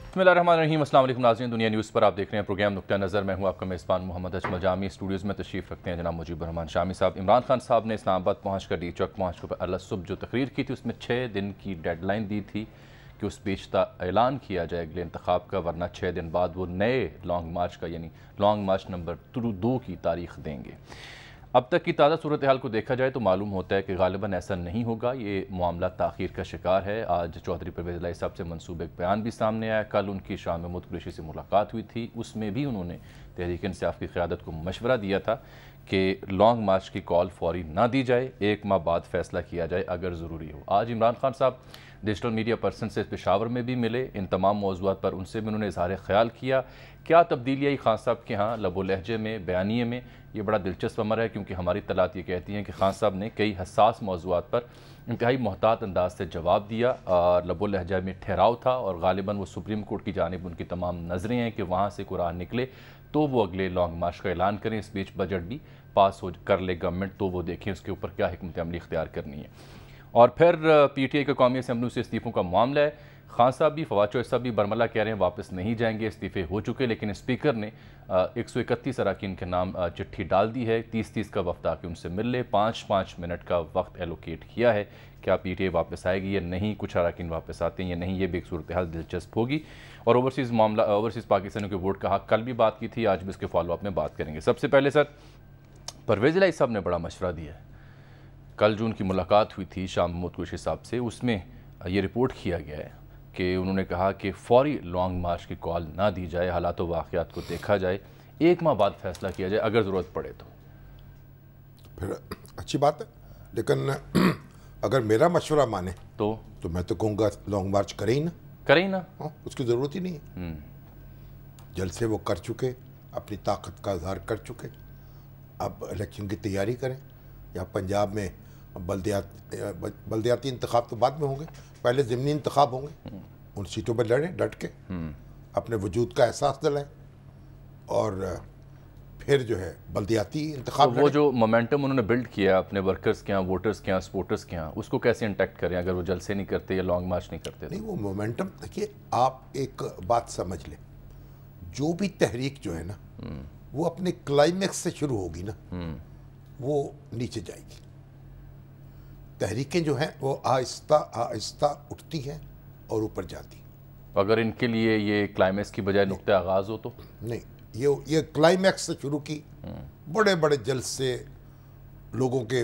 बिस्मिल्लाहिर्रहमानिर्रहीम। अस्सलाम वालेकुम नाज़रीन, दुनिया न्यूज़ पर आप देख रहे हैं प्रोग्राम नुक्ता नज़र। मैं हूं आपका मेज़बान मोहम्मद अजमल जामी। स्टूडियोज़ में तशरीफ़ रखते हैं जनाब मुजीबुर रहमान शामी साहब। इमरान खान साहब ने इस्लामाबाद पहुँच कर डी चौक पहुँच कर अल सुबह जो तकरीर की थी उसमें 6 दिन की डेडलाइन दी थी कि उस पेशता ऐलान किया जाए अगले इंतखाब का, वरना 6 दिन बाद वो नए लॉन्ग मार्च का यानी लॉन्ग मार्च नंबर 2 की तारीख देंगे। अब तक की ताज़ा सूरत हाल को देखा जाए तो मालूम होता है कि गालिबन ऐसा नहीं होगा, ये मामला ताख़ीर का शिकार है। आज चौधरी परवेज़ इलाही साहब से मंसूब एक बयान भी सामने आया। कल उनकी शाह महमूद कुरैशी से मुलाकात हुई थी, उसमें भी उन्होंने तहरीक इंसाफ की क़यादत को मशवरा दिया था कि लॉन्ग मार्च की कॉल फौरी ना दी जाए, 1 माह बाद फ़ैसला किया जाए अगर ज़रूरी हो। आज इमरान खान साहब डिजिटल मीडिया पर्सन से पेशावर में भी मिले, इन तमाम मौज़ूआत पर उनसे भी उन्होंने इज़हार ख़याल किया। क्या तब्दीली आई खान साहब के यहाँ लबो लहजे में, बयानिए में, ये बड़ा दिलचस्प अमर है क्योंकि हमारी तलात ये कहती हैं कि खान साहब ने कई हसास मौज़ूआत पर इंतहाई मोहतात अंदाज से जवाब दिया। लबो लहजा में ठहराव था और गालिबन वो सुप्रीम कोर्ट की जानिब उनकी तमाम नज़रें हैं कि वहाँ से कुरान निकले तो वो अगले लॉन्ग मार्च का ऐलान करें। इस बीच बजट भी पास हो कर ले गवर्नमेंट तो वो देखें उसके ऊपर क्या हिकमत अमली इख्तियार करनी है। और फिर PTI का कौमी असम्बली से इस्तीफ़ों का मामला है। खान साहब भी फवाद चौधरी साहब भी बरमला कह रहे हैं वापस नहीं जाएंगे, इस्तीफ़े हो चुके, लेकिन स्पीकर ने 131 अरकान के नाम चिट्ठी डाल दी है। 30-30 का वक्त आके उनसे मिल ले, 5-5 मिनट का वक्त एलोकेट किया है। क्या PTI वापस आएगी या नहीं, कुछ अरकान वापस आते हैं या नहीं, ये भी एक सूरत हाल दिलचस्प होगी। और ओवरसीज़ पाकिस्तानियों के वोट का हक कल भी बात की थी, आज भी उसके फॉलोअप में बात करेंगे। सबसे पहले सर, परवेज़ इलाही साहब ने बड़ा मशवरा दिया है। कल जो उनकी मुलाकात हुई थी शाह महमूद कुरैशी साहब से, उसमें ये रिपोर्ट किया गया है कि उन्होंने कहा कि फौरी लॉन्ग मार्च की कॉल ना दी जाए, हालात व वाक़यात को देखा जाए, 1 माह बाद फैसला किया जाए अगर ज़रूरत पड़े तो। फिर अच्छी बात है, लेकिन अगर मेरा मशवरा माने तो मैं तो कहूँगा लॉन्ग मार्च करें ही ना। हाँ, उसकी ज़रूरत ही नहीं है। जल से वो कर चुके, अपनी ताकत का इज़हार कर चुके, अब इलेक्शन की तैयारी करें। या पंजाब में बल्दियाती इंतखाब तो बाद में होंगे, पहले ज़िमनी इंतखाब होंगे, उन सीटों पर लड़ें डट के, अपने वजूद का एहसास दिलाएं और फिर जो है बल्दियाती इंतखाब तो वो जो मोमेंटम उन्होंने बिल्ड किया अपने वर्कर्स के यहाँ, वोटर्स के यहाँ, सपोर्टर्स के यहाँ, उसको कैसे इंटैक्ट करें अगर वो जलसे नहीं करते या लॉन्ग मार्च नहीं करते? नहीं, वो मोमेंटम देखिए, आप एक बात समझ लें, जो भी तहरीक जो है ना वो अपने क्लाइमेक्स से शुरू होगी ना वो नीचे जाएगी। तहरीकें जो हैं वो आहिस्ता आहिस्ता उठती हैं और ऊपर जाती। अगर इनके लिए ये क्लाइमेक्स की बजाय नुक्ते आगाज़ हो तो नहीं, ये क्लाइमेक्स से शुरू की, बड़े बड़े जलसे, लोगों के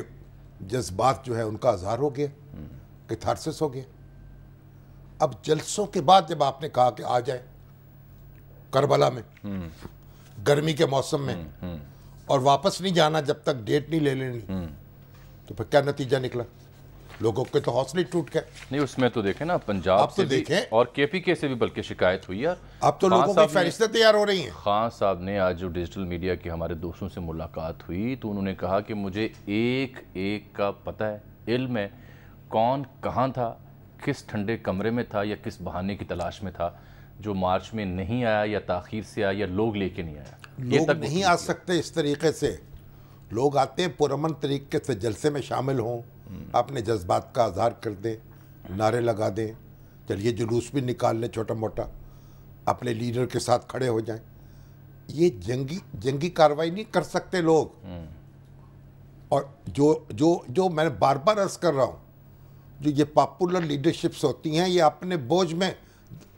जज्बात जो है उनका इज़हार हो गया, कैथारसिस हो गया। अब जलसों के बाद जब आपने कहा कि आ जाए करबला में गर्मी के मौसम में और वापस नहीं जाना जब तक डेट नहीं ले लेनी, तो फिर क्या नतीजा निकला? लोगों के तो हौसले टूट गए। नहीं, उसमें तो देखें ना, पंजाब से भी और KPK से भी बल्कि शिकायत हुई यार। अब तो लोगों की फहरिस्तें तैयार हो रही हैं। खान साहब ने आज जो डिजिटल मीडिया के हमारे दोस्तों से मुलाकात हुई तो उन्होंने कहा कि मुझे एक एक का पता है, इल्म है, कौन कहाँ था, किस ठंडे कमरे में था या किस बहाने की तलाश में था जो मार्च में नहीं आया या ताख़ीर से आया या लोग लेके नहीं आया। लोग नहीं आ सकते इस तरीके से। लोग आते हैं पुरअमन तरीके से, जलसे में शामिल हों, अपने जज्बात का इज़हार कर दें, नारे लगा दें, चलिए जुलूस भी निकाल लें छोटा मोटा, अपने लीडर के साथ खड़े हो जाएं। ये जंगी कार्रवाई नहीं कर सकते लोग। और जो मैं बार बार अर्ज़ कर रहा हूँ, जो ये पॉपुलर लीडरशिप्स होती हैं ये अपने बोझ में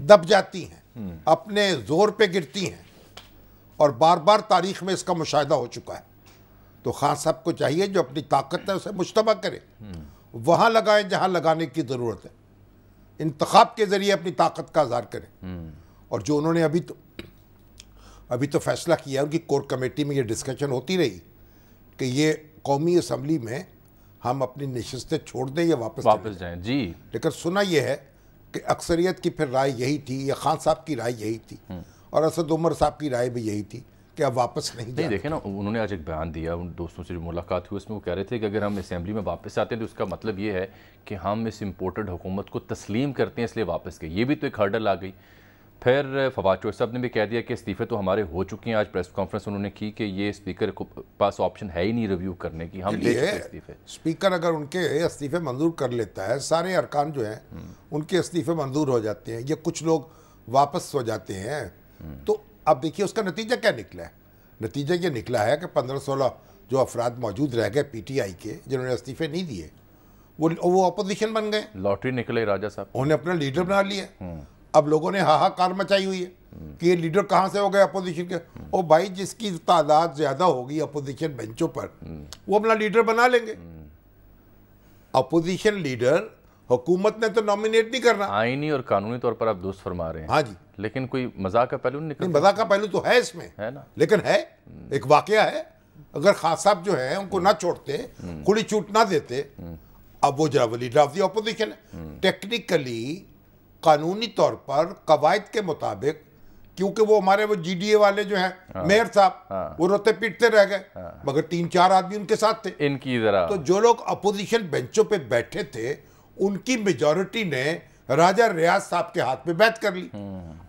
दब जाती हैं, अपने ज़ोर पे गिरती हैं, और बार बार तारीख़ में इसका मुशाहिदा हो चुका है। तो खान साहब को चाहिए जो अपनी ताकत है उसे मुश्तबा करे, वहाँ लगाएं जहाँ लगाने की ज़रूरत है, इंतखाब के ज़रिए अपनी ताकत का इज़हार करें। और जो उन्होंने अभी तो फैसला किया, उनकी कोर कमेटी में ये डिस्कशन होती रही कि ये कौमी असम्बली में हम अपनी नशिस्तें छोड़ दें या वापस जाएं जी। लेकिन सुना यह है कि अक्सरियत की फिर राय यही थी, या खान साहब की राय यही थी और असद उमर साहब की राय भी यही थी कि अब वापस नहीं देखें ना, उन्होंने आज एक बयान दिया, उन दोस्तों से जो मुलाकात हुई उसमें वो कह रहे थे कि अगर हम असेंबली में वापस आते हैं तो उसका मतलब ये है कि हम इस इम्पोर्टेड हुकूमत को तस्लीम करते हैं, इसलिए वापस गए। ये भी तो एक हर्डल आ गई। फिर फवाद चौधरी साहब ने भी कह दिया कि इस्तीफ़े तो हमारे हो चुके हैं। आज प्रेस कॉन्फ्रेंस उन्होंने की कि ये स्पीकर के पास ऑप्शन है ही नहीं रिव्यू करने की, हम ले चुके इस्तीफ़े। स्पीकर अगर उनके इस्तीफ़े मंजूर कर लेता है, सारे अरकान जो हैं उनके इस्तीफ़े मंजूर हो जाते हैं। ये कुछ लोग वापस हो जाते हैं। तो अब देखिए उसका नतीजा क्या निकला है। नतीजा ये निकला है कि 15-16 जो अफराद मौजूद रह गए पीटीआई के, जिन्होंने इस्तीफे नहीं दिए, वो अपोजिशन बन गए। लॉटरी निकले राजा साहब, उन्होंने अपना लीडर बना लिया। अब लोगों ने हाहाकार मचाई हुई है कि ये लीडर कहाँ से हो गए अपोजिशन के। ओ भाई, जिसकी तादाद ज़्यादा होगी अपोजिशन बेंचों पर, वो अपना लीडर बना लेंगे। अपोजिशन लीडर हुकूमत ने तो नॉमिनेट नहीं करना। आईनी और कानूनी तौर पर आप दुरुस्त फरमा रहे हैं। हाँ जी, लेकिन कोई मजाक का पहलू नहीं निकल, मजाक का पहलू तो है इसमें, है ना, लेकिन है एक वाकया है। अगर खान साहब जो है उनको ना छोड़ते, खुली छूट ना देते, अब वो जरा लीडर ऑफ द अपोजिशन है। टेक्निकली कानूनी तौर पर कवायद के मुताबिक, क्योंकि वो हमारे वो जीडीए वाले जो हैं मेयर साहब, वो रोते पीटते रह गए, मगर 3-4 आदमी उनके साथ थे। इनकी जरा तो जो लोग अपोजिशन बेंचों पे बैठे थे, उनकी मेजॉरिटी ने राजा रियाज साहब के हाथ में बैत कर ली।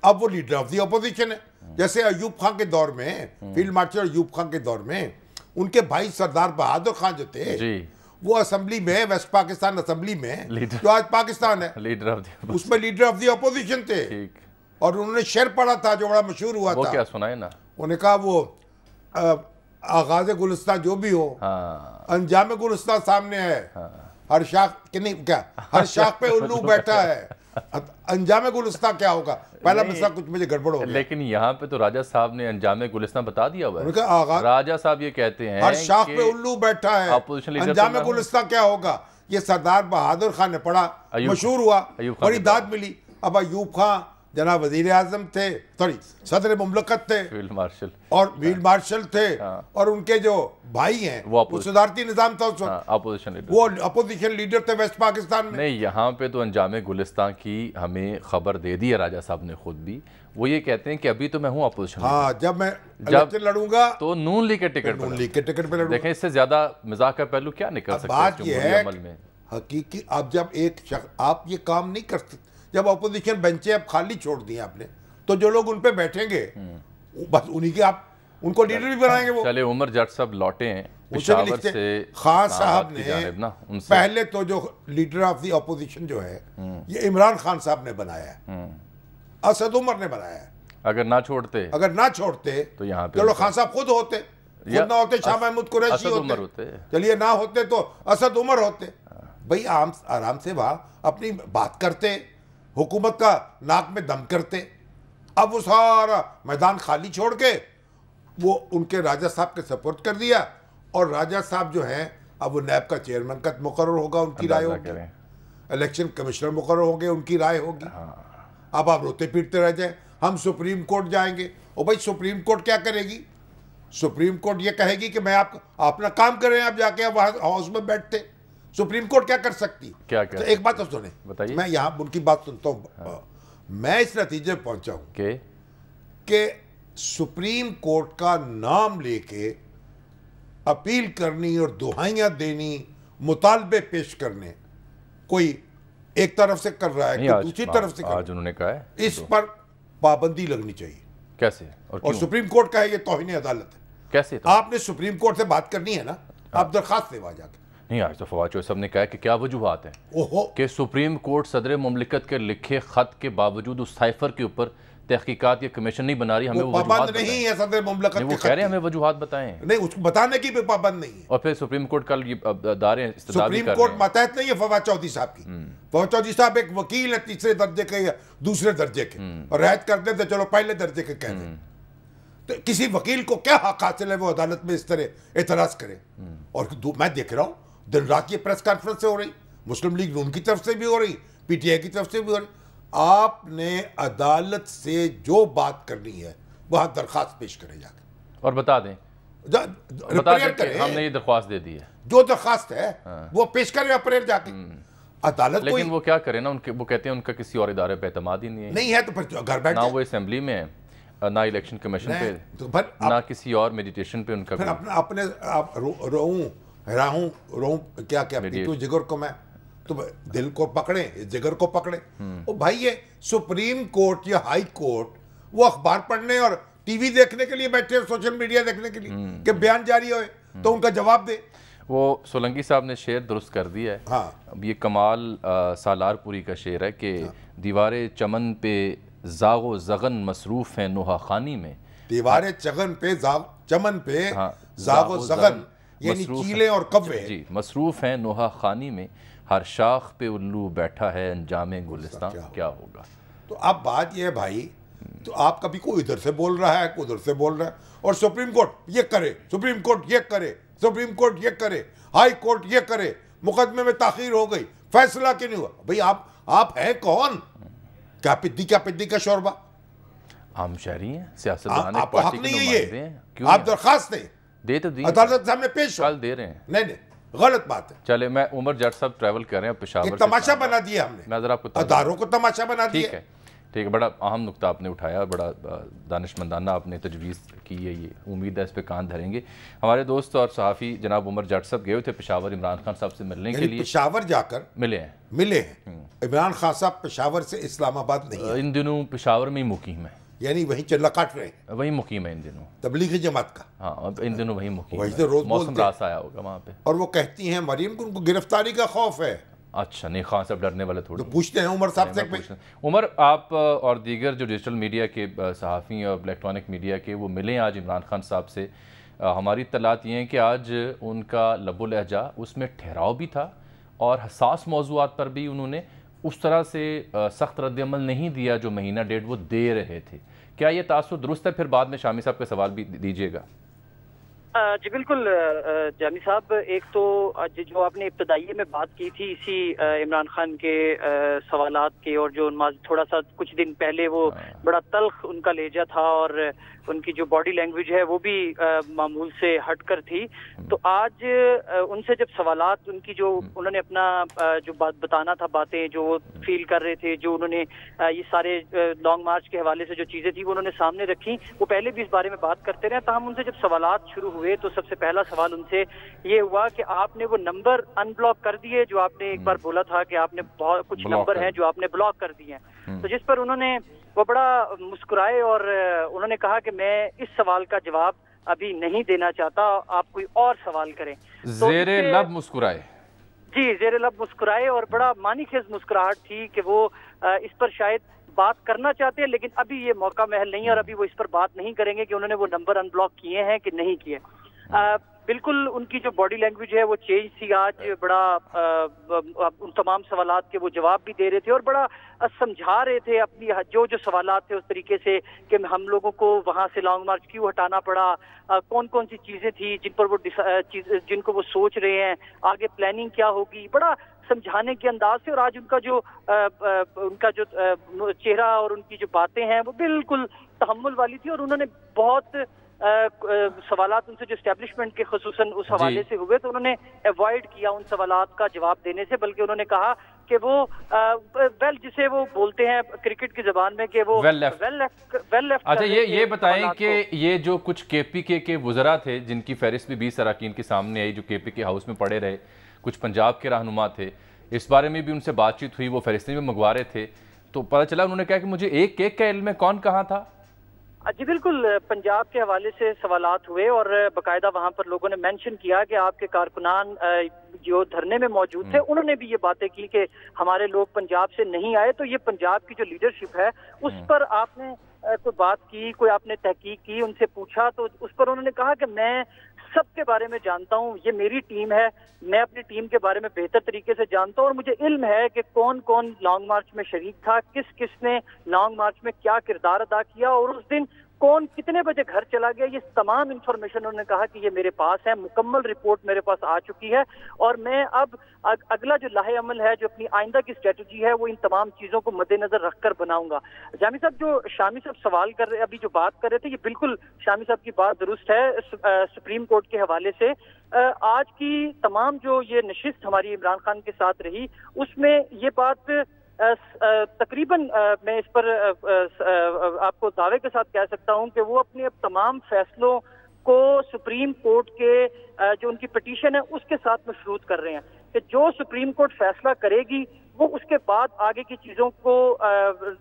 अब वो लीडर ऑफ द अपोजिशन है। जैसे अयूब खान के दौर में, फील्ड मार्शल अयूब खान के दौर में, उनके भाई सरदार बहादुर खान जो थे जी, वो असेंबली में, वेस्ट पाकिस्तान असेंबली में, जो आज पाकिस्तान है, लीडर ऑफ द, उसमें लीडर ऑफ द अपोजिशन थे। ठीक, और उन्होंने शेर पढ़ा था जो बड़ा मशहूर हुआ वो था। क्या सुनाए ना, उन्होंने कहा वो आगाज गुलिस्तान जो भी हो, अंजाम गुलिस्तान सामने है। हर शाख के नहीं, क्या हर शाख पे उल्लू बैठा है, अंजाम गुलिस्तान क्या होगा। पहला मिसरा कुछ मुझे गड़बड़ हो गया। लेकिन यहाँ पे तो राजा साहब ने अंजाम गुलिस्तान बता दिया हुआ है। उनका राजा साहब ये कहते हैं हर शाख पे उल्लू बैठा है, अंजाम गुलिस्तान क्या होगा। ये सरदार बहादुर खान ने पढ़ा, मशहूर हुआ, बड़ी दाद मिली। अब अयूब खान जनाब वजीर आजम थे, सॉरी सदर मुमलकत थे, फील्ड मार्शल और फील्ड मार्शल थे, और उनके जो भाई हैं वो सदारती निजाम था उस वक्त, अपोजिशन लीडर, वो अपोजिशन लीडर थे वेस्ट पाकिस्तान में। नहीं, यहाँ पे तो अंजाम गुलिस्तान की हमें खबर दे दी है राजा साहब ने खुद भी। वो ये कहते हैं कि अभी तो मैं हूँ अपोजिशन, हाँ, जब मैं इलेक्शन लड़ूंगा तो नून लीग के टिकट नून लीग के टिकट पे लड़ूंगा। देखें, इससे ज्यादा मजाक का पहलू क्या निकल सकता है बात ये है अमल में हकीकी। अब जब एक शख्स, आप ये काम नहीं कर सकते, जब अपोजिशन बेंचें अब खाली छोड़ दी आपने, तो जो लोग उन पे बैठेंगे बस उन्हीं के आप उनको लीडर भी बनाएंगे। वो चले उमर जट साहब लौटे हैं पेशावर से, खान साहब ने पहले तो जो लीडर ऑफ द अपोजिशन जो है ये इमरान खान साहब ने बनाया है, असद उमर ने बनाया है। अगर ना छोड़ते तो यहाँ पे चलो खान साहब खुद होते, खुद ना होते शाह महमूद कुरैशी होते, चलिए ना होते तो असद उमर होते। भाई आराम से वहाँ अपनी बात करते, हुकूमत का नाक में दम करते। अब वो सारा मैदान खाली छोड़ के वो उनके राजा साहब के सपोर्ट कर दिया, और राजा साहब जो हैं अब वो नैब का चेयरमैन का मुकर्रर होगा, उनकी राय होगी, इलेक्शन कमिश्नर मुकर्रर होंगे, उनकी राय होगी। अब आप रोते पीटते रह जाए, हम सुप्रीम कोर्ट जाएंगे। और भाई सुप्रीम कोर्ट क्या करेगी? सुप्रीम कोर्ट ये कहेगी कि मैं आप अपना काम करें, आप जाके वहाँ हाउस में बैठते। सुप्रीम कोर्ट क्या कर सकती? क्या तो एक बात तो सुने, बताइए। मैं यहाँ उनकी बात सुनता हूँ। मैं इस नतीजे पर पहुंचा हूँ कि सुप्रीम कोर्ट का नाम लेके अपील करनी और दुहाइयाँ देनी, मुतालबे पेश करने, कोई एक तरफ से कर रहा है कि दूसरी तरफ से आज उन्होंने कहा है इस पर पाबंदी लगनी चाहिए। कैसे? और सुप्रीम कोर्ट का है ये तौहीन अदालत है। कैसे? आपने सुप्रीम कोर्ट से बात करनी है ना, आप दरखास्त देवा जाके। नहीं, आज तो फवाद चौधरी साहब ने कहा कि क्या वजूहात है कि सुप्रीम कोर्ट सदर मुमलिकत के लिखे खत के बावजूद उस साइफर के ऊपर तहकीकात या कमीशन नहीं बना रही, हमें वो पाबंद नहीं है सदर मुमलिकत, वो कह रहे हैं हमें वजूहात बताएं। नहीं, उसको बताने की भी पाबंद नहीं है। और फिर सुप्रीम कोर्ट कल दायरे सुप्रीम कोर्ट मातहत नहीं है फवाद चौधरी साहब की। फवाद चौधरी साहब एक वकील है, तीसरे दर्जे के या दूसरे दर्जे के, और रियायत करते थे चलो पहले दर्जे के कह दें। तो किसी वकील को क्या हक हासिल है वो अदालत में इस तरह एतराज करे? और मैं देख रहा हूँ दिन रात ये प्रेस कॉन्फ्रेंस हो रही, मुस्लिम लीग नून की तरफ से भी हो रही, पीटीआई की तरफ से भी हो रही। आपने अदालत से जो बात करनी है वहां दरखास्त पेश करें जाकर, और बता दें कि हमने ये दरख्वास्त दे दी है, जो दरखास्त है वो पेश करें अप्रैल जाके अदालत। लेकिन वो क्या करें ना, उनके वो कहते हैं उनका किसी और इदारे पे एतमाद ही नहीं है तो फिर घर बैठ ना वो असेंबली में है, ना इलेक्शन कमीशन पे, तो ना किसी और मेडिटेशन पे उनका। अपने रहूं क्या पीटू जिगर को मैं, तो दिल को पकड़े, जिगर को पकड़े। ओ भाई, ये सुप्रीम कोर्ट या हाई कोर्ट वो अखबार पढ़ने और टीवी देखने के लिए बैठे, सोशल मीडिया देखने के लिए कि बयान जारी हो तो उनका जवाब दे। वो सोलंकी साहब ने शेर दुरुस्त कर दिया है। हाँ, अब ये कमाल सालारपुरी का शेर है कि दीवारे चमन पे ज़ागो ज़गन मसरूफ़ हैं नोहा खानी में। दीवारे चगन पे चमन पे हाँ, ज़ागो ज़गन यानी मसरूफ़ चीले और कव्वे। जी, मसरूफ़ हैं नोहा खानी में, हर शाख पे उल्लू बैठा है अंजामे गुलिस्तां क्या होगा। तो अब बात ये है भाई, तो आप कभी कोई इधर से बोल रहा है, कोई उधर से बोल रहा है, और सुप्रीम कोर्ट ये करे, सुप्रीम कोर्ट ये करे, सुप्रीम कोर्ट ये करे, हाई कोर्ट ये करे, मुकदमे में ताखीर हो गई, फैसला क्यों नहीं हुआ। भाई आप हैं कौन? क्या पिद्दी का शोरबा? आम शहरी हैं, सियासतदान हैं, आपको हक पार्टी के नहीं है नुमाइंदे ये, हैं। क्यों आप नहीं? दरखास्त दें, दे तो दी, अदालत सामने पेश हो। कल दे रहे हैं। नहीं, गलत बात है। चले, मैं उमर जट साहब ट्रैवल कर रहे हैं पेशावर एक से तमाशा इस्लामाबाद। बना दिया हमने, मैं जरा आपको अदारों को तमाशा बना दिया। ठीक है, बड़ा अहम नुक्ता आपने उठाया, बड़ा दानिशमंदाना आपने तजवीज़ की है, ये उम्मीद है इस पे कान धरेंगे। हमारे दोस्त और सहाफ़ी जनाब उमर जट साहब गए थे पेशावर इमरान खान साहब से मिलने के लिए, पेशावर जाकर मिले हैं। इमरान खान साहब पेशावर से इस्लामाबाद नहीं है, इन दिनों पेशावर में ही मुकीम है, यानी वहीं चल्ला काट रहे हैं, वही मुकीम है इन दिनों, तबलीगी जमात का। हाँ, अब इन दिनों वही मुकीम वही है। तो रोज मौसम बोलते रास आया होगा वहाँ पे। और वो कहती हैं मरीम को उनको गिरफ्तारी का खौफ है। अच्छा, नहीं, खान साहब डरने वाले थोड़ी। तो पूछते हैं उमर साहब से। उमर, आप और दीगर जो डिजिटल मीडिया के सहाफ़ी और इलेक्ट्रॉनिक मीडिया के वो मिले आज इमरान खान साहब से। हमारी इत्तलात ये हैं कि आज उनका लबो लहजा उसमें ठहराव भी था और हसास मौज़ूआत पर भी उन्होंने उस तरह से सख्त रद्द-ए-अमल नहीं दिया जो महीना डेढ़ वो दे रहे थे। क्या ये तासुर दुरुस्त है? फिर बाद में शामी साहब का सवाल भी दीजिएगा। जी बिल्कुल जामी साहब, एक तो जो आपने इब्तदाइये में बात की थी इसी इमरान खान के सवालात के, और जो थोड़ा सा कुछ दिन पहले वो बड़ा तल्ख उनका लहजा था और उनकी जो बॉडी लैंग्वेज है वो भी मामूल से हटकर थी। तो आज उनसे जब सवालात उनकी जो उन्होंने अपना जो बात बताना था, बातें जो वो फील कर रहे थे, जो उन्होंने ये सारे लॉन्ग मार्च के हवाले से जो चीज़ें थी वो उन्होंने सामने रखी, वो पहले भी इस बारे में बात करते रहे। ताहम उनसे जब सवालात शुरू हुए तो सबसे पहला सवाल उनसे ये हुआ कि आपने वो नंबर अनब्लॉक कर दिए जो आपने एक बार बोला था कि आपने बहुत कुछ नंबर हैं जो आपने ब्लॉक कर दिए हैं। तो जिस पर उन्होंने वो बड़ा मुस्कुराए और उन्होंने कहा कि मैं इस सवाल का जवाब अभी नहीं देना चाहता, आप कोई और सवाल करें। ज़ेरे लब मुस्कुराए। जी, ज़ेरे लब मुस्कुराए और बड़ा मानीखेज मुस्कुराहट थी कि वो इस पर शायद बात करना चाहते हैं लेकिन अभी ये मौका महल नहीं है और अभी वो इस पर बात नहीं करेंगे कि उन्होंने वो नंबर अनब्लॉक किए हैं कि नहीं किए। बिल्कुल उनकी जो बॉडी लैंग्वेज है वो चेंज थी आज, बड़ा उन तमाम सवालात के वो जवाब भी दे रहे थे और बड़ा समझा रहे थे अपनी जो सवालात थे उस तरीके से कि हम लोगों को वहाँ से लॉन्ग मार्च क्यों हटाना पड़ा, कौन कौन सी चीज़ें थी जिन पर वो जिनको वो सोच रहे हैं, आगे प्लानिंग क्या होगी, बड़ा समझाने के अंदाज से। और आज उनका जो चेहरा और उनकी जो बातें हैं वो बिल्कुल तहम्मुल वाली थी और उन्होंने बहुत सवालात उनसे जो एस्टेब्लिशमेंट के खुसूसन उस हवाले से हुए तो उन्होंने अवॉइड किया उन सवालात का जवाब देने से, बल्कि उन्होंने कहा कि वो वेल जिसे वो बोलते हैं क्रिकेट की जबान में कि वो वेल लेफ्ट। अच्छा, ये बताएं कि ये जो कुछ केपीके के वज़रा थे जिनकी फहरिस्त भी 20 अरकान के सामने आई जो केपीके हाउस में पड़े रहे, कुछ पंजाब के रहनुमा थे, इस बारे में भी उनसे बातचीत हुई, वो फहरिस्तें भी मंगवा रहे थे, तो पता चला उन्होंने कहा कि मुझे एक केक का इल्म है, कौन कहाँ था? जी बिल्कुल, पंजाब के हवाले से सवालात हुए और बाकायदा वहाँ पर लोगों ने मेंशन किया कि आपके कारकुनान जो धरने में मौजूद थे उन्होंने भी ये बातें की कि हमारे लोग पंजाब से नहीं आए। तो ये पंजाब की जो लीडरशिप है उस पर आपने कोई बात की, कोई आपने तहकीक की, उनसे पूछा तो उस पर उन्होंने कहा कि मैं सबके बारे में जानता हूँ, ये मेरी टीम है, मैं अपनी टीम के बारे में बेहतर तरीके से जानता हूँ और मुझे इल्म है कि कौन कौन लॉन्ग मार्च में शरीक था, किस किस ने लॉन्ग मार्च में क्या किरदार अदा किया और उस दिन कौन कितने बजे घर चला गया, ये तमाम इंफॉर्मेशन उन्होंने कहा कि ये मेरे पास है, मुकम्मल रिपोर्ट मेरे पास आ चुकी है और मैं अब अगला जो लाहे अमल है, जो अपनी आइंदा की स्ट्रेटजी है, वो इन तमाम चीज़ों को मद्देनजर रखकर बनाऊंगा। जामी साहब, जो शामी साहब सवाल कर रहे, अभी जो बात कर रहे थे, ये बिल्कुल शामी साहब की बात दुरुस्त है। सुप्रीम कोर्ट के हवाले से आज की तमाम जो ये नशिस्त हमारी इमरान खान के साथ रही, उसमें ये बात तकरीबन मैं इस पर आपको दावे के साथ कह सकता हूं कि वो अपने अब तमाम फैसलों को सुप्रीम कोर्ट के जो उनकी पिटीशन है उसके साथ मशरूत कर रहे हैं कि जो सुप्रीम कोर्ट फैसला करेगी वो उसके बाद आगे की चीज़ों को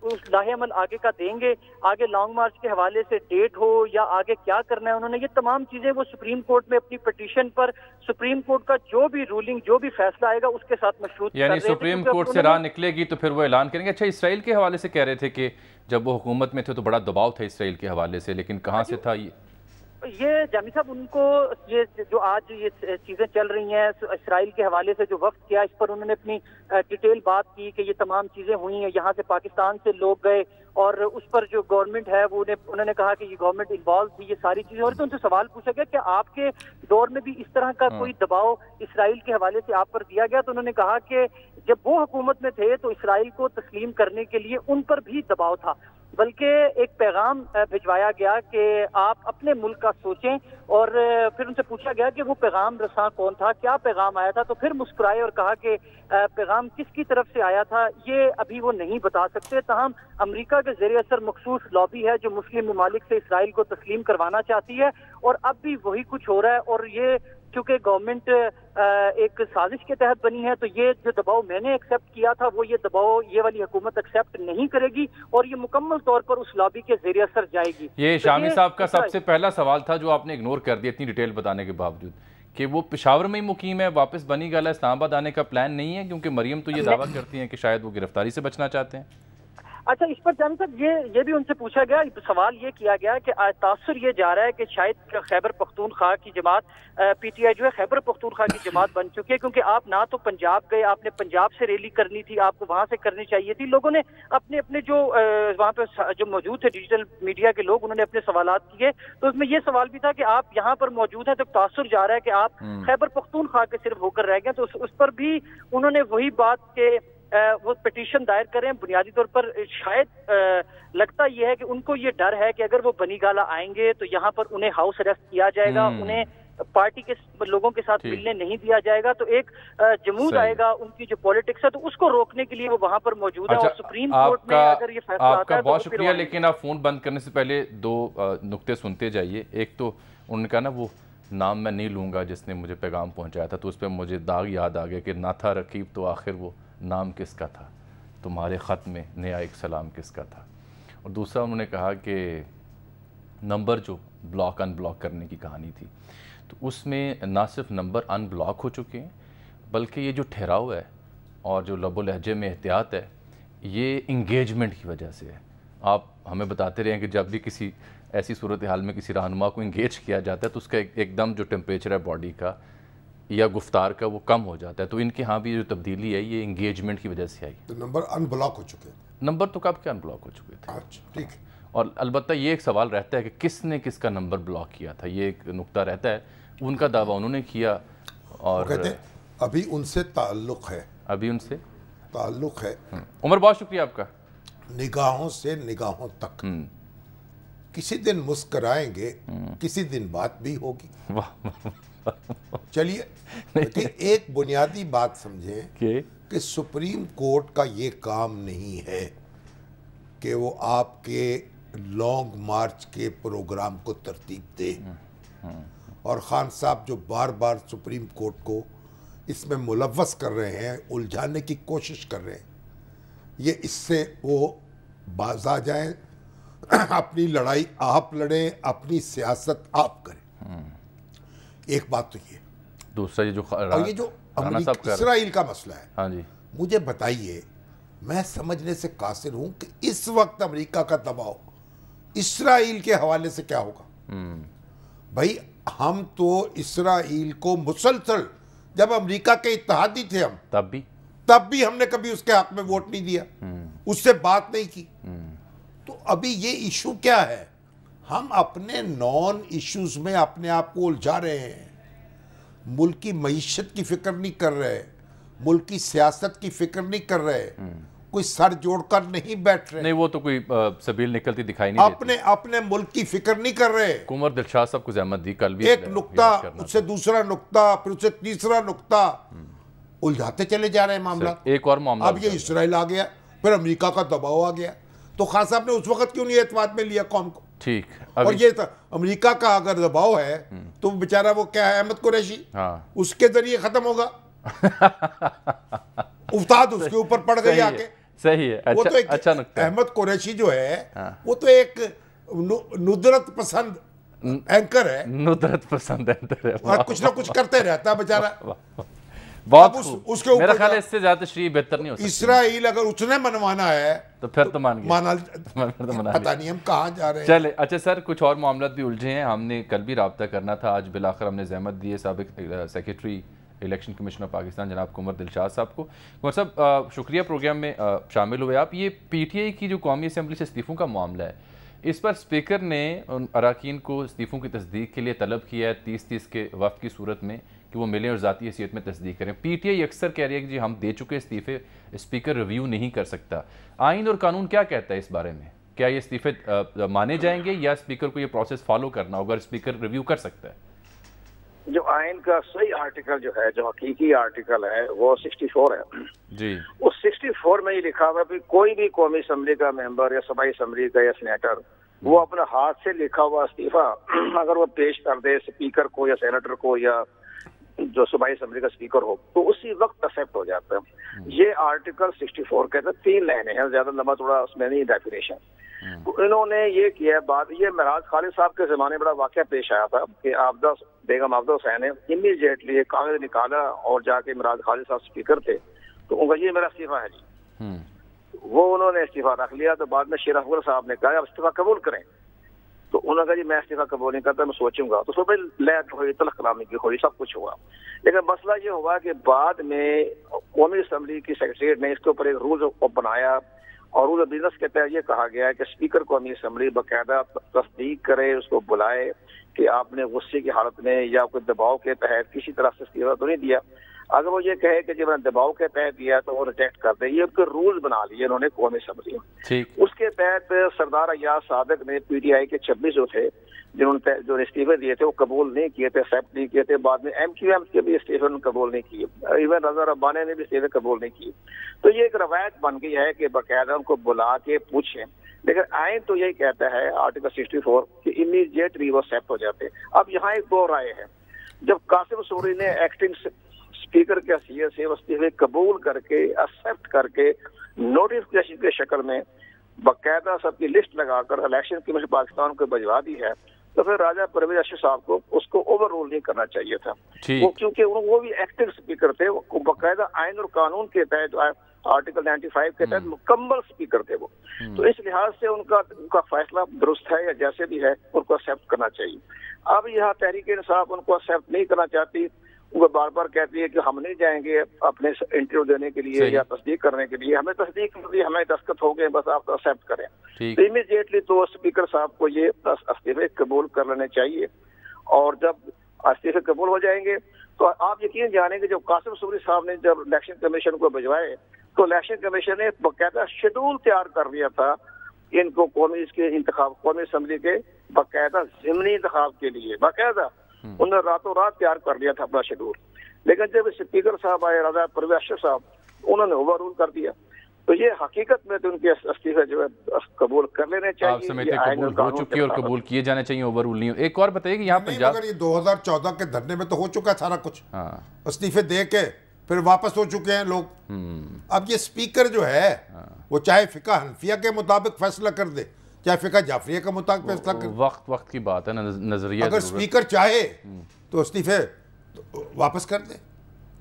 उस लाहे अमल आगे का देंगे। आगे लॉन्ग मार्च के हवाले से डेट हो या आगे क्या करना है, उन्होंने ये तमाम चीज़ें वो सुप्रीम कोर्ट में अपनी पिटीशन पर सुप्रीम कोर्ट का जो भी रूलिंग, जो भी फैसला आएगा उसके साथ मशरूत, यानी सुप्रीम कोर्ट से राह निकलेगी तो फिर वो ऐलान करेंगे। अच्छा, इसराइल के हवाले से कह रहे थे कि جب وہ حکومت میں تھے تو بڑا دباؤ تھا اسرائیل کے حوالے سے، لیکن کہاں سے تھا یہ جامی صاحب ان کو یہ جو آج یہ چیزیں چل رہی ہیں اسرائیل کے حوالے سے جو وقت کیا، اس پر انہوں نے اپنی ڈیٹیل بات کی کہ یہ تمام چیزیں ہوئی ہیں، یہاں سے پاکستان سے لوگ گئے اور اس پر جو گورنمنٹ ہے وہ انہوں نے کہا کہ یہ گورنمنٹ انوالو تھی، یہ ساری چیزیں. اور تو ان سے سوال پوچھا گیا کہ آپ کے دور میں بھی اس طرح کا کوئی دباؤ اسرائیل کے حوالے سے آپ پر دیا گیا؟ تو انہوں نے کہا کہ جب وہ حکومت میں تھے تو اسرائیل کو تسلیم کرنے کے لیے ان پر بھی دباؤ تھا، بلکہ ایک پیغام بھجوایا گیا کہ آپ اپنے ملک کا سوچیں. اور پھر ان سے پوچھا گیا کہ وہ پیغام رساں کون تھا، کیا پیغام آیا تھا، تو پھر مسکرائے اور کہا کہ پیغام کس کی طرف سے آیا تھا یہ ابھی وہ نہیں بتا سکتے. تاہم امریکہ کے زیر اثر مخصوص لابی ہے جو مسلم ممالک سے اسرائیل کو تسلیم کروانا چاہتی ہے، اور اب بھی وہی کچھ ہو رہا ہے. اور یہ چونکہ گورنمنٹ ایک سازش کے تحت بنی ہے تو یہ جو دباؤ میں نے ایکسیپٹ کیا تھا وہ یہ دباؤ یہ والی حکومت ایکسیپٹ نہیں کرے گی اور یہ مکمل طور پر اس لابی کے زیر اثر جائے گی. یہ شامی صاحب کا سب سے پہلا سوال تھا جو آپ نے اگنور کر دیا اتنی ڈیٹیل بتانے کے باوجود، کہ وہ پشاور میں ہی مقیم ہے، واپس بنی گالا اسلام آباد آنے کا پلان نہیں ہے، کیونکہ مریم تو یہ دعویٰ کرتی ہیں کہ شاید وہ گرفتاری سے بچنا چاہتے ہیں. اچھا، اس پر جان صاحب یہ بھی ان سے پوچھا گیا، سوال یہ کیا گیا کہ تاثر یہ جا رہا ہے کہ شاید خیبر پختونخوا کی جماعت پی ٹی آئی جو ہے خیبر پختونخوا کی جماعت بن چکی ہے، کیونکہ آپ نہ تو پنجاب گئے، آپ نے پنجاب سے ریلی کرنی تھی، آپ کو وہاں سے کرنی چاہیے تھی. لوگوں نے اپنے جو وہاں پہ جو موجود تھے ڈیجیٹل میڈیا کے لوگ، انہوں نے اپنے سوالات کیے، تو اس میں یہ سوال بھی تھا کہ آپ یہاں پر موجود ہیں تو تاثر جا رہا ہے کہ آپ خیبر پختونخوا کے صرف ہو کر رہ گئے. تو اس پر بھی انہوں نے وہی بات کہ وہ پٹیشن دائر کریں. بنیادی طور پر شاید لگتا یہ ہے کہ ان کو یہ ڈر ہے کہ اگر وہ بنی گالا آئیں گے تو یہاں پر انہیں ہاؤس اریسٹ کیا جائے گا، انہیں پارٹی کے لوگوں کے ساتھ ملنے نہیں دیا جائے گا، تو ایک جمود آئے گا ان کی جو پولیٹکس ہے، تو اس کو روکنے کے لیے وہ وہاں پر موجود ہے. اور سپریم کورٹ میں اگر یہ فیصلہ آتا ہے تو آپ کا بہت شکریہ، لیکن آپ فون بند کرنے سے پہلے دو نقطے سنتے جائیے. ایک تو انہوں نے کہا نا وہ نام میں نہیں لوں گا جس نے مجھے پیغام پہنچایا تھا، تو اس پہ مجھے داغ یاد آ گیا کہ نہ تھا رقیب تو آخر وہ نام کس کا تھا، تمہارے خط میں نیا ایک سلام کس کا تھا. اور دوسرا انہوں نے کہا کہ نمبر جو بلاک ان بلاک کرنے کی کہانی تھی، تو اس میں نہ صرف نمبر ان بلاک ہو چکے ہیں بلکہ یہ جو ٹھہراؤ ہے اور جو لب و لہجے میں احتیاط ہے یہ انگیجمنٹ کی وجہ سے ہے. آپ ہمیں بتاتے رہے ہیں کہ جب بھی کسی ایسی صورتحال میں کسی رہنما کو انگیج کیا جاتا ہے تو اس کا ایک دم جو ٹیمپریچر ہے باڈی کا یا گفتار کا وہ کم ہو جاتا ہے. تو ان کے ہاں بھی جو تبدیلی ہے یہ انگیجمنٹ کی وجہ سے آئی. تو نمبر ان بلاک ہو چکے، نمبر تو کب کے ان بلاک ہو چکے تھے. اچھا ٹھیک ہے. اور البتہ یہ ایک سوال رہتا ہے کہ کس نے کس کا نمبر بلاک کیا تھا، یہ ایک نقطہ رہتا ہے. ان کا دعویٰ انہوں نے کیا اور کہتے ہیں ابھی ان سے تعلق ہے، ابھی ان سے تعلق ہے. عمر بہت شکریہ آپ کا. نگاہوں سے نگاہوں تک کسی دن مسکرائیں گے، کسی دن بات بھی ہوگی. چلیے ایک بنیادی بات سمجھیں کہ سپریم کورٹ کا یہ کام نہیں ہے کہ وہ آپ کے لانگ مارچ کے پروگرام کو ترتیب دے. اور خان صاحب جو بار بار سپریم کورٹ کو اس میں ملوث کر رہے ہیں، الجھانے کی کوشش کر رہے ہیں، یہ اس سے وہ باز آ جائیں. اپنی لڑائی آپ لڑیں، اپنی سیاست آپ کریں. ایک بات تو یہ دوسرا یہ جو اور یہ جو اسرائیل کا مسئلہ ہے، ہاں جی مجھے بتائیے، میں سمجھنے سے قاصر ہوں کہ اس وقت امریکہ کا دباؤ اسرائیل کے حوالے سے کیا ہوگا. بھائی ہم تو اسرائیل کو مسلسل، جب امریکہ کے اتحادی تھے ہم، تب بھی ہم نے کبھی اس کے حق میں ووٹ نہیں دیا، اس سے بات نہیں کی. تو ابھی یہ ایشو کیا ہے؟ ہم اپنے نان ایشوز میں اپنے آپ کو الجھا رہے ہیں. ملک کی معیشت کی فکر نہیں کر رہے، ملک کی سیاست کی فکر نہیں کر رہے، کوئی سر جوڑ کر نہیں بیٹھ رہے. نہیں وہ تو کوئی سبیل نکلتی دکھائی نہیں دیتی. اپنے ملک کی فکر نہیں کر رہے. عمر دلشاد صاحب کو زحمت دی کل بھی. ایک نقطہ، اس سے دوسرا نقطہ، پھر اس سے تیسرا نقطہ، الجھاتے چلے جا رہے ہیں معاملات. ایک اور معاملہ اب یہ اسرائیل آ گیا، پھر امریکہ کا دباؤ آ گیا. تو خان صاحب نے اس وقت کیوں نہیں اعتماد میں لیا قوم کو؟ ٹھیک. اور یہ تھا امریکہ کا اگر دباؤ ہے تو بیچارہ وہ کیا ہے، احمد قریشی، اس کے ذریعے ختم ہوگا. افتاد اس کے اوپر پڑ گئی آ کے. صحیح ہے. وہ تو ایک اچھا نقطہ. احمد قریشی جو ہے وہ تو ایک ندرت پسند اینکر ہے، ندرت پسند اینکر ہے، اور کچھ نہ کچھ کرتے رہتا ہے بیچارہ. बहुत उसके ऊपर मेरा ख्याल है इससे ज्यादा तशरीह बेहतर नहीं हो सकती। इसराइल अगर उसने मनवाना है तो फिर तो मान गया, पता नहीं हम कहाँ जा रहे हैं। चले अच्छा सर, कुछ और मामला भी उलझे हैं, हमने कल भी रब्ता करना था, आज बिलाखिर हमने ज़हमत दी है साबिक secretary election commission of Pakistan जनाब कुंवर दिलशाद साहब को। कुंवर साहब शुक्रिया प्रोग्राम में शामिल हुए आप। ये PTI की जो कौमी असम्बली से इस्तीफ़ों का मामला है, इस पर स्पीकर ने उन अरकान को इस्तीफ़ों की तस्दीक के लिए तलब किया है 30-30 के वफ़द की सूरत में कि वो मिलें और ज़ाती हैसियत में तस्दीक करें। PTI अक्सर कह रही है कि जी हम दे चुके इस्तीफ़े, स्पीकर रिव्यू नहीं कर सकता। आइन और कानून क्या कहता है इस बारे में? क्या ये इस्तीफ़े माने जाएंगे या स्पीकर को ये प्रोसेस फॉलो करना होगा, स्पीकर रिव्यू कर सकता है? जो आइन का सही आर्टिकल जो है, जो हकीकी आर्टिकल है, वो 64 है जी। उस 64 में ये लिखा हुआ है कोई भी कौमी असम्बली का मेंबर या सूबाई असम्बली का या सेनेटर वो अपने हाथ से लिखा हुआ इस्तीफा अगर वो पेश कर दे स्पीकर को या सेनेटर को या जो सूबाई असम्बली का स्पीकर हो तो उसी वक्त एक्सेप्ट हो जाता है। ये आर्टिकल 64 कहता है, 3 लाइनें हैं, ज्यादा लंबा थोड़ा उसमें नहीं डेफिनेशन। तो इन्होंने ये किया बाद, ये महराज खालिद साहब के जमाने बड़ा वाकया पेश आया था कि बेगम आबदा हुसैन ने इमीडिएटली कागज निकाला और जाके महराज खालिद साहब स्पीकर थे तो उनका ये मेरा इस्तीफा है जी। वो उन्होंने इस्तीफा रख लिया। तो बाद में शेर अफजल साहब ने कहा अब इस्तीफा कबूल करें, तो उन्होंने कहा जी मैं इस्तीफा कबूल नहीं करता, मैं सोचूंगा। तो सुबह लैट हुई, तलख कलामी की हुई, सब कुछ हुआ। लेकिन मसला ये हुआ कि बाद में कौमी असम्बली की सेक्रेटरीट ने इसके ऊपर एक रूल बनाया और रूल बिजनेस के तहत ये कहा गया है कि स्पीकर कौमी असम्बली बाकायदा तस्दीक करे, उसको बुलाए कि आपने गुस्से की हालत में या कोई दबाव के तहत किसी तरह से इस्तीफा तो नहीं दिया। अगर वो ये कहे कि जब मैंने दबाव के तहत दिया तो वो रिजेक्ट कर दे। ये उनके रूल्स बना लिए इन्होंने कौमी असम्बली में। उसके तहत सरदार अय्याज सादिक ने PTI के 26 जो थे जिन्होंने जो इस्तीफे दिए थे वो कबूल नहीं किए थे, एक्सेप्ट नहीं किए थे। बाद में MQM के भी इस्तीफे कबूल नहीं किए, इवन रजा रब्बानी ने भी इस्तीफे कबूल नहीं किए। तो ये एक रवायत बन गई है कि बाकायदा उनको बुला के पूछें। लेकिन आइन तो यही कहता है आर्टिकल 64 कि इमीडिएटली वो एक्सेप्ट हो जाते। अब यहाँ एक दो राय है। जब कासिम सूरी ने एक्टिंग स्पीकर के हैसियत से इस्तीफे कबूल करके एक्सेप्ट करके नोटिफिकेशन के शक्ल में बाकायदा सबकी लिस्ट लगाकर इलेक्शन कमीशन पाकिस्तान को भिजवा दी है, तो फिर राजा परवेज अशरफ साहब को उसको ओवर रूल नहीं करना चाहिए था। वो क्योंकि वो भी एक्टिव स्पीकर थे, वो बाकायदा आइन और कानून के तहत आर्टिकल 95 के तहत मुकम्मल स्पीकर थे वो। तो इस लिहाज से उनका फैसला दुरुस्त है या जैसे भी है उनको एक्सेप्ट करना चाहिए। अब यहाँ तहरीक इंसाफ उनको एक्सेप्ट नहीं करना चाहती, वो बार बार कहती है कि हम नहीं जाएंगे अपने इंटरव्यू देने के लिए या तस्दीक करने के लिए, हमें तस्दीक करनी, हमें दस्तखत हो गए, बस आप एक्सेप्ट करें। तो इमीडिएटली तो स्पीकर साहब को ये इस्तीफे कबूल कर लेने चाहिए। और जब इस्तीफे कबूल हो जाएंगे तो आप यकीन जानेंगे जब कासिम सूरी साहब ने जब इलेक्शन कमीशन को भिजवाए तो इलेक्शन कमीशन ने बाकायदा शेड्यूल तैयार कर दिया था इनको कौमी असम्बली के बाकायदा ज़िमनी इंतखाब के लिए। बाकायदा उन्होंने रातों रात तैयार कर लिया था अपना शेड्यूल। लेकिन जब स्पीकर साहब आए राजा परवेज अशरफ साहब, उन्होंने ओवर रूल कर दिया। तो ये हकीकत में तो उनके इस्तीफे जो है कबूल कर लेने चाहिए। आप समझते हैं कबूल हो चुकी और कबूल किए जाने चाहिए, ओवर रूल नहीं। एक और बताइए कि यहाँ पंजाब ये 2014 के धरने में तो हो चुका है सारा कुछ, इस्तीफे दे के फिर वापस हो चुके हैं लोग। अब ये स्पीकर जो है वो चाहे फिका हनफिया के मुताबिक फैसला कर दे चाहे फिका जाफरिया के मुताबिक फैसला कर, वक्त की बात है, नजरिया। अगर स्पीकर चाहे तो इस्तीफे वापस कर दे,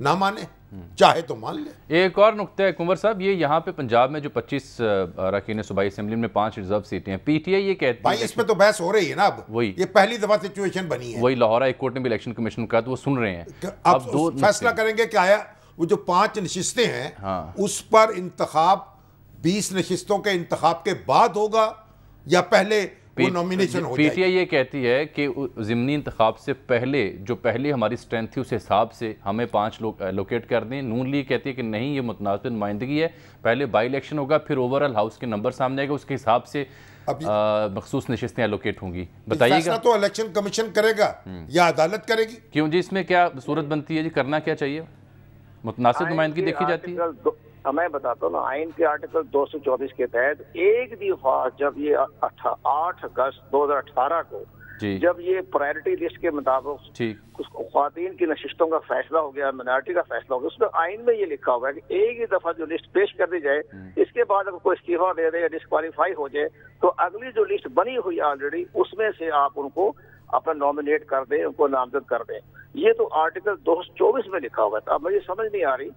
ना माने चाहे तो मान ले। एक और नुक्ता है कुंवर साहब, ये यहाँ पे पंजाब में जो 25 अरकान सूबाई असेंबली में 5 रिजर्व सीटें हैं, PTI ये कहती है भाई इसमें तो बहस हो रही है ना। अब वही ये पहली दफा सिचुएशन बनी है, वही लाहौर हाई कोर्ट ने भी इलेक्शन कमीशन का तो वो सुन रहे हैं। अब दो फैसला करेंगे क्या है, वो जो 5 नशिस्तें हैं उस पर इंतखाब 20 नशिस्तों के इंतखाब के बाद होगा या पहले वो नॉमिनेशन हो जाएगी। PTI ये कहती है कि ज़िमनी इंतखाब से पहले जो पहले हमारी स्ट्रेंथ थी उस हिसाब से हमें 5 लोग एलोकेट कर दें। नून लीग कहती है कि नहीं, ये मुतनाज़िर नुमाइंदगी है, पहले बाई इलेक्शन होगा फिर ओवरऑल हाउस के नंबर सामने आएगा, उसके हिसाब से मखसूस नशिस्तें एलोकेट होंगी। बताइएगा तो इलेक्शन कमीशन करेगा या अदालत करेगी? क्यों जी, इसमें क्या सूरत बनती है जी, करना क्या चाहिए? मुतनासिब नुमाइंदगी देखी जाती है। मैं बताता हूँ ना, आइन के आर्टिकल 224 के तहत एक दफा जब ये 8 अगस्त 2018 को जब ये प्रायोरिटी लिस्ट के मुताबिक ख्वातीन की नशिस्तों का फैसला हो गया, माइनॉरिटी का फैसला हो गया, उसमें आइन में ये लिखा हुआ है कि एक ही दफा जो लिस्ट पेश कर दी जाए, इसके बाद अगर कोई इस्तीफा दे दे या डिस्क्वालीफाई हो जाए तो अगली जो लिस्ट बनी हुई ऑलरेडी उसमें से आप उनको अपना नॉमिनेट कर दें, उनको नामजद कर दें। ये तो आर्टिकल 224 में लिखा हुआ था। अब मुझे समझ नहीं आ रही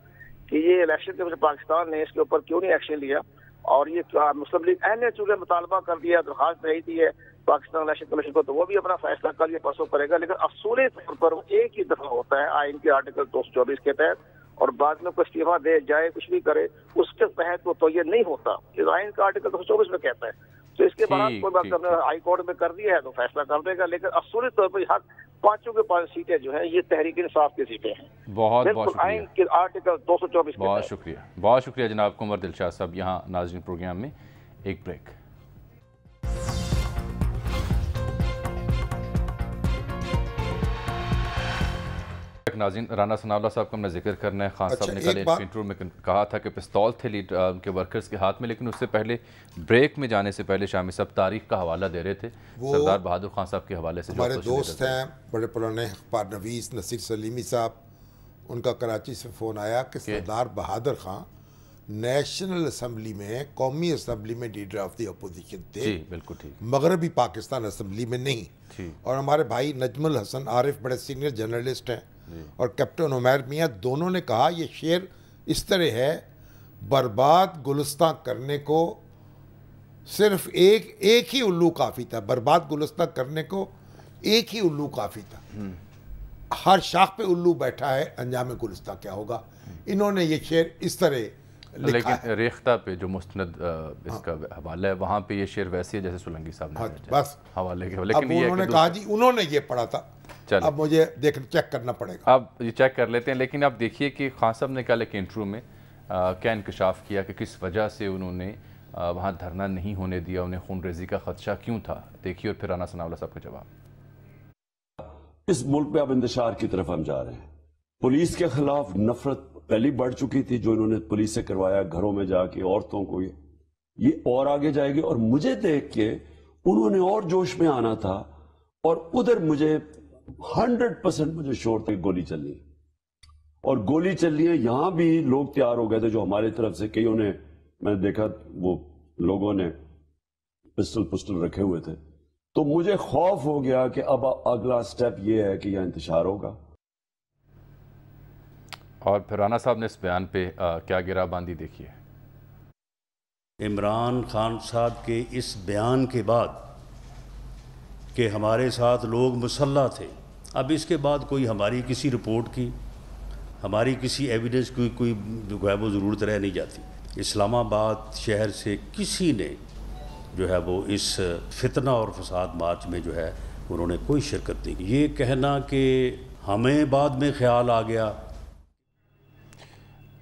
कि ये इलेक्शन कमीशन पाकिस्तान ने इसके ऊपर क्यों नहीं एक्शन लिया, और ये मुस्लिम लीग ने चूंकि मुतालबा कर दिया, दरखास्त भेज दी है पाकिस्तान इलेक्शन कमीशन को, तो वो भी अपना फैसला कल या परसों करेगा। लेकिन असूली तौर पर वो एक ही दफा होता है आइन के आर्टिकल 224 के तहत, और बाद में कोई इस्तीफा दे जाए, कुछ भी करे, उसके तहत तो ये नहीं होता। इस आइन का आर्टिकल 224 में कहता है। तो इसके बाद कोई बात हमने हाई कोर्ट में कर दिया है तो फैसला कर देगा। लेकिन असूली तौर पर हर 5 के 5 सीटें जो है ये तहरीक इंसाफ की सीटें हैं। बहुत बहुत आइन के आर्टिकल 224। बहुत शुक्रिया जनाब कुंवर दिलशाद साहब। यहाँ नाज़रीन प्रोग्राम में एक ब्रेक। नाज़रीन, राना सनाउल्लाह साहब का हमने जिक्र करना है। खान साहब ने कल इंटरव्यू में कहा था कि पिस्तौल थे उनके वर्कर्स के हाथ में, लेकिन उससे पहले ब्रेक में जाने से पहले शामी साहब तारीख का हवाला दे रहे थे सरदार बहादुर खान साहब के हवाले से। हमारे दोस्त हैं बड़े पुराने अखबार नवीस नसीर सलीमी साहब, उनका कराची से फ़ोन आया कि सरदार बहादुर खान नेशनल असम्बली में, कौमी असम्बली में लीडर ऑफ द अपोजिशन थे। जी बिल्कुल ठीक। मगरबी पाकिस्तान असम्बली में नहीं। और हमारे भाई नजमुल हसन आरिफ बड़े सीनियर जर्नलिस्ट हैं, और कैप्टन उमैर मियाँ, दोनों ने कहा ये शेर इस तरह है, बर्बाद गुलिस्तां करने को सिर्फ एक ही उल्लू काफ़ी था। बर्बाद गुलिस्तां करने को एक ही उल्लू काफ़ी था। हर शाख पे उल्लू बैठा है, अंजाम गुलिस्तां क्या होगा। इन्होंने ये शेर इस तरह लिखा है। लेकिन रेख्ता पे जो मुस्तनद इसका हवाला है, वहाँ पे ये शेर वैसे है जैसे सोलंकी साहब ने बस हवाले के। लेकिन उन्होंने कहा जी उन्होंने ये पढ़ा था। अब मुझे चेक करना पड़ेगा। अब ये चेक कर लेते हैं। लेकिन आप देखिए कि खान साहब ने कल एक इंटरव्यू में क्या इंकशाफ किया कि किस वजह से उन्होंने वहाँ धरना नहीं होने दिया, उन्हें खून रेजी का खदशा क्यों था। देखिए और फिर राना सनाउल्लाह साहब का जवाब। इस मुल्क में अब इंतशार की तरफ हम जा रहे हैं। पुलिस के खिलाफ नफरत पहली बढ़ चुकी थी, जो इन्होंने पुलिस से करवाया, घरों में जाके औरतों को, ये और आगे जाएगी। और मुझे देख के उन्होंने और जोश में आना था, और उधर मुझे 100% मुझे शोर थे गोली चलनी, और गोली चलनी है। यहां भी लोग तैयार हो गए थे जो हमारी तरफ से, कईयों ने, मैंने देखा वो लोगों ने पिस्टल रखे हुए थे। तो मुझे खौफ हो गया कि अब अगला स्टेप ये है कि यह इंतशार होगा। और फिर राना साहब ने इस बयान पे क्या गिराबांदी देखी है। इमरान खान साहब के इस बयान के बाद कि हमारे साथ लोग मुसल्लह थे, अब इसके बाद कोई हमारी किसी रिपोर्ट की, हमारी किसी एविडेंस की कोई जो है वो ज़रूरत रह नहीं जाती। इस्लामाबाद शहर से किसी ने जो है वो इस फितना और फसाद मार्च में जो है उन्होंने कोई शिरकत नहीं की। ये कहना कि हमें बाद में ख्याल आ गया।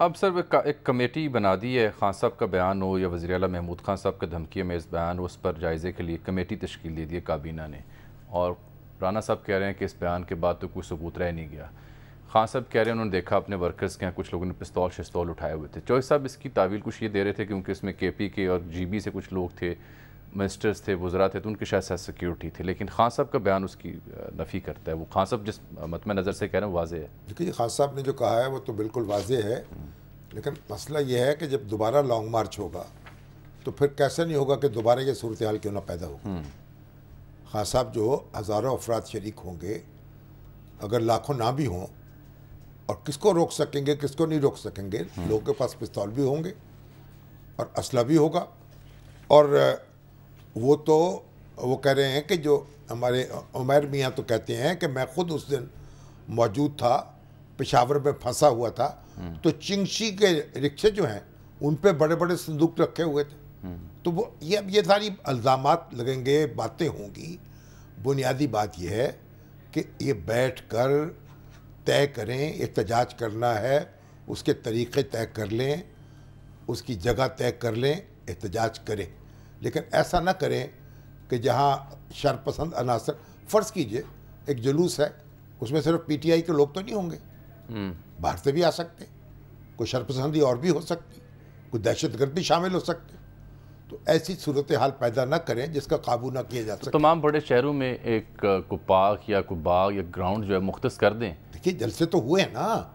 अब सर एक कमेटी बना दी है, खान साहब का बयान हो या वज़ीर आला महमूद खान साहब का धमकी में इस बयान हो, उस पर जायज़े के लिए कमेटी तश्कील दे दी है काबीना ने। और राना साहब कह रहे हैं कि इस बयान के बाद तो कोई सबूत रह नहीं गया। खान साहब कह रहे हैं उन्होंने देखा अपने वर्कर्स के यहाँ कुछ लोगों ने पिस्तौल शिस्तौल उठाए हुए थे। चौधरी साहब इसकी तावील कुछ ये दे रहे थे क्योंकि इसमें KP के और GB से कुछ लोग थे, मिनिस्टर्स थे, वज़रा थे, तो उनके शायद सिक्योरिटी थी। लेकिन खान साहब का बयान उसकी नफ़ी करता है। वो खान साहब जिस मतम नज़र से कह रहे हैं वाज़ेह है। देखिए खान साहब ने जो कहा है वो तो बिल्कुल वाज़ेह है, लेकिन मसला ये है कि जब दोबारा लॉन्ग मार्च होगा तो फिर कैसे नहीं होगा कि दोबारा ये सूरत हाल क्यों ना पैदा हो। खान साहब जो हज़ारों अफराद शरीक होंगे, अगर लाखों ना भी हों, और किसको रोक सकेंगे किसको नहीं रोक सकेंगे। लोगों के पास पिस्तौल भी होंगे और असला भी होगा। और वो कह रहे हैं कि जो हमारे उमैर मियाँ तो कहते हैं कि मैं खुद उस दिन मौजूद था, पेशावर में फंसा हुआ था, तो चिंगशी के रिक्शे जो हैं उन पे बड़े बड़े संदूक रखे हुए थे। तो वो ये सारी इल्ज़ामात लगेंगे, बातें होंगी। बुनियादी बात यह है कि ये बैठ कर तय करें, एहतजाज करना है, उसके तरीक़े तय कर लें, उसकी जगह तय कर लें, एहतजाज करें। लेकिन ऐसा ना करें कि जहाँ शरपसंद अनासर, फ़र्ज़ कीजिए एक जुलूस है, उसमें सिर्फ PTI के लोग तो नहीं होंगे, बाहर से भी आ सकते, कोई शरपसंदी और भी हो सकती, कोई दहशतगर्द भी शामिल हो सकते। तो ऐसी सूरत हाल पैदा ना करें जिसका काबू ना किया जा सके। तो तमाम बड़े शहरों में एक कोई पार्क या कोई बाग या ग्राउंड जो है मुख्तस कर दें। देखिए जलसे तो हुए हैं ना,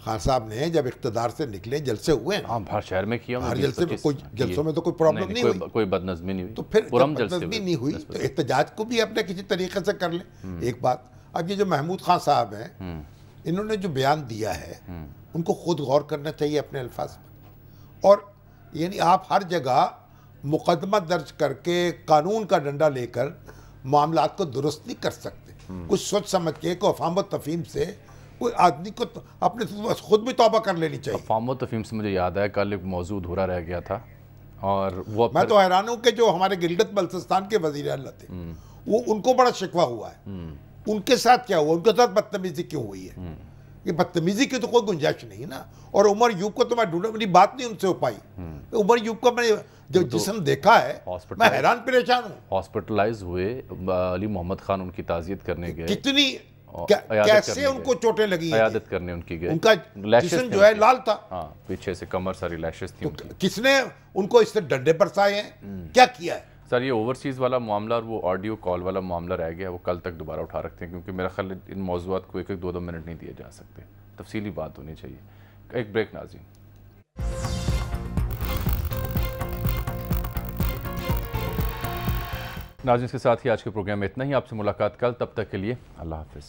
खान साहब ने जब इख्तिदार से निकले जलसे हुए हैं, हाँ, हर शहर में किया, हर जलसे में, कोई जलसों में तो कोई प्रॉब्लम नहीं हुई, कोई बदनज़मी नहीं हुई, तो फिर पुरम जब बदनज़मी नहीं हुई तो एहतजाज को भी अपने किसी तरीके से कर लें। एक बात, अब ये जो महमूद खान साहब हैं, इन्होंने जो बयान दिया है उनको खुद गौर करना चाहिए अपने अल्फाज पर। और यानी आप हर जगह मुकदमा दर्ज करके कानून का डंडा लेकर मामलात को दुरुस्त नहीं कर सकते। कुछ सोच समझ के को अफाम व तफहीम से कोई आदमी को अपने खुद भी तौबा कर लेनी चाहिए। अफवाम व तफहीम से मुझे याद है कल एक मौजू अधूरा रह गया था, और वो मैं तो हैरान हूँ कि जो हमारे गिलगित बल्तिस्तान के वज़ीर आला थे, वो उनको बड़ा शिकवा हुआ है। उनके साथ क्या हुआ, उनके साथ बदतमीजी क्यों हुई है? ये बदतमीजी की तो कोई गुंजाइश नहीं ना। और उमर यूब को तो मैं ढूंढा, मेरी बात नहीं उनसे हो पाई। उमर यूब का मैंने जो जिस्म देखा है, मैं हैरान परेशान हूँ। हॉस्पिटलाइज हुए, अली मोहम्मद खान उनकी ताज़ियत करने गए, कितनी कैसे उनको चोटें लगी, अयादत करने उनकी गए, उनका जिस्म जो है लाल था, हाँ, पीछे से कमर सारी लैशेस थी उनकी। किसने उनको इससे डंडे बरसाए हैं, क्या किया है? सर, ये ओवरसीज़ वाला मामला और वो ऑडियो कॉल वाला मामला रह गया, वो कल तक दोबारा उठा रखते हैं, क्योंकि मेरा ख्याल इन मौज़ूआत को एक 2 मिनट नहीं दिए जा सकते, तफसीली बात होनी चाहिए। एक ब्रेक नाज़रीन। नाज़रीन, के साथ ही आज के प्रोग्राम में इतना ही। आपसे मुलाकात कल, तब तक के लिए अल्लाह हाफ़िज़।